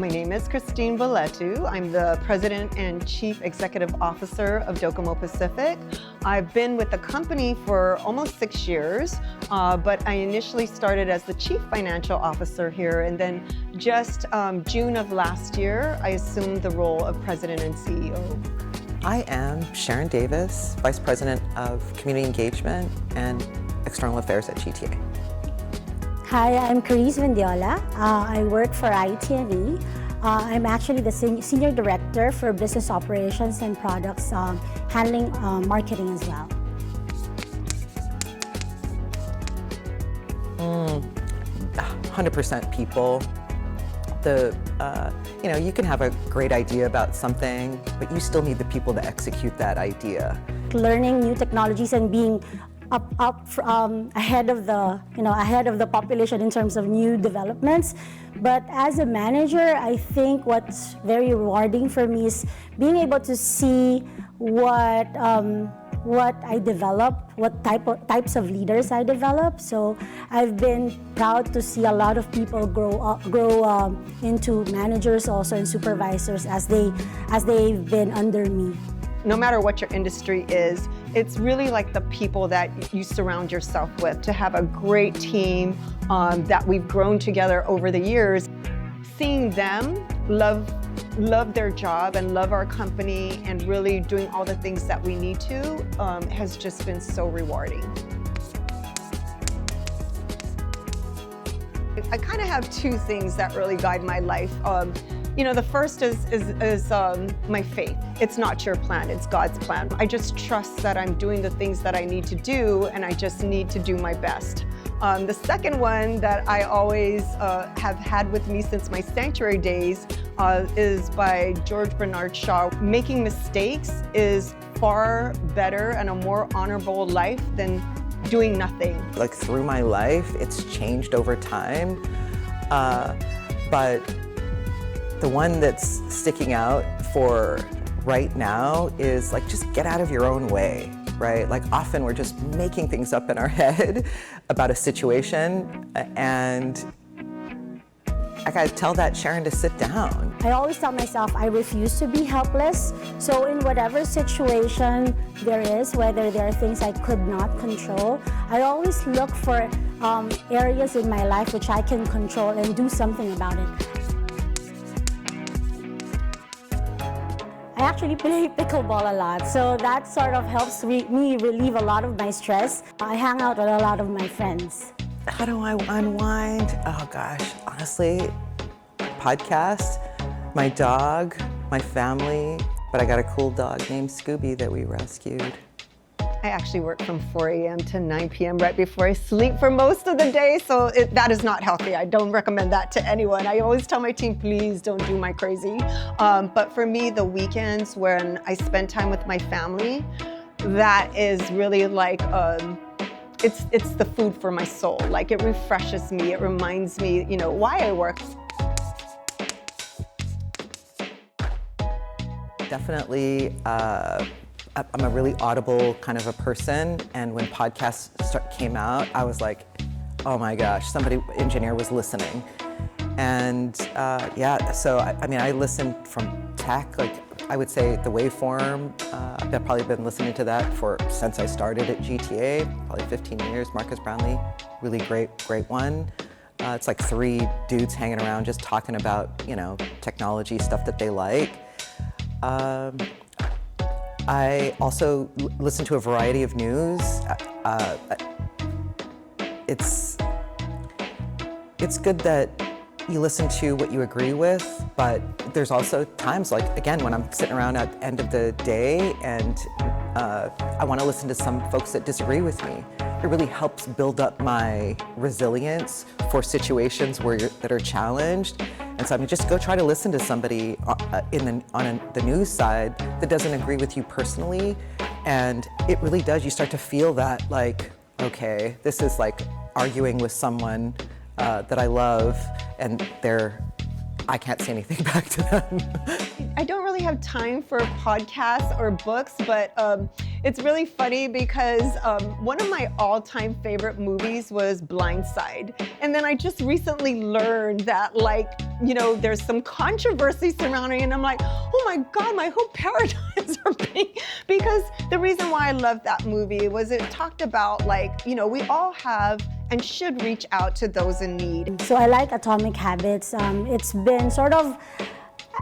My name is Christine Valetu. I'm the President and Chief Executive Officer of Docomo Pacific. I've been with the company for almost 6 years, but I initially started as the Chief Financial Officer here, and then just June of last year, I assumed the role of President and CEO. I am Sharon Davis, Vice President of Community Engagement and External Affairs at GTA. Hi, I'm Carice Vendiola. I work for IT&E. I'm actually the Senior Director for Business Operations and Products, handling marketing as well. 100% people. You can have a great idea about something, but you still need the people to execute that idea. Learning new technologies and being ahead of the population in terms of new developments. But as a manager, I think what's very rewarding for me is being able to see what I develop, what types of leaders I develop. So I've been proud to see a lot of people grow into managers also and supervisors as they've been under me. No matter what your industry is, it's really like the people that you surround yourself with. To have a great team that we've grown together over the years, seeing them love their job and love our company and really doing all the things that we need to has just been so rewarding. I kind of have two things that really guide my life. The first is my faith. It's not your plan, it's God's plan. I just trust that I'm doing the things that I need to do, and I just need to do my best. The second one that I always have had with me since my sanctuary days is by George Bernard Shaw. Making mistakes is far better and a more honorable life than doing nothing. Like through my life, it's changed over time, but the one that's sticking out for right now is like, just get out of your own way, right? Like often we're just making things up in our head about a situation, and I gotta tell that Sharon to sit down. I always tell myself I refuse to be helpless. So in whatever situation there is, whether there are things I could not control, I always look for areas in my life which I can control and do something about it. I actually play pickleball a lot, so that sort of helps me relieve a lot of my stress. I hang out with a lot of my friends. How do I unwind? Oh gosh, honestly, podcast, my dog, my family, but I got a cool dog named Scooby that we rescued. I actually work from 4 a.m. to 9 p.m. right before I sleep for most of the day, so that is not healthy. I don't recommend that to anyone. I always tell my team, please don't do my crazy. But for me, the weekends when I spend time with my family, that is really like, it's the food for my soul. Like it refreshes me, it reminds me, why I work. Definitely, I'm a really audible kind of a person, and when podcasts came out, I was like, oh my gosh, engineer was listening. And so I listened from tech, like I would say the waveform, I've probably been listening to that since I started at GTA, probably 15 years. Marcus Brownlee, really great one. It's like 3 dudes hanging around just talking about, technology stuff that they like. I also listen to a variety of news. It's good that you listen to what you agree with, but there's also times like, again, when I'm sitting around at the end of the day and I want to listen to some folks that disagree with me. It really helps build up my resilience for situations that are challenged. And so just go try to listen to somebody on the news side that doesn't agree with you personally. And it really does, you start to feel that like, okay, this is like arguing with someone that I love, and I can't say anything back to them. I don't really have time for podcasts or books, but it's really funny because one of my all-time favorite movies was Blind Side. And then I just recently learned that, like, you know, there's some controversy surrounding it, and I'm like, oh my God, my whole paradigms are being, because the reason why I love that movie was it talked about, like, you know, we all have and should reach out to those in need. So I like Atomic Habits. It's been sort of,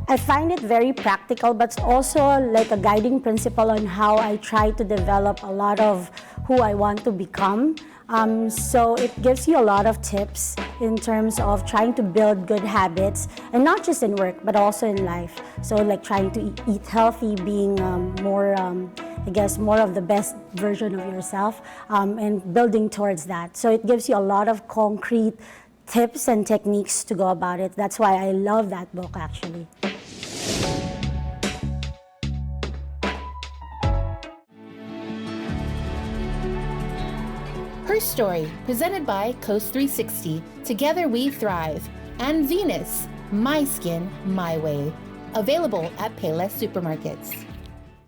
I find it very practical, but it's also like a guiding principle on how I try to develop a lot of who I want to become. So it gives you a lot of tips in terms of trying to build good habits, and not just in work, but also in life. So like trying to eat healthy, being more, I guess, more of the best version of yourself, and building towards that. So it gives you a lot of concrete tips and techniques to go about it. That's why I love that book, actually. HERStory, presented by Coast 360, Together We Thrive, and Venus, My Skin, My Way. Available at Payless Supermarkets.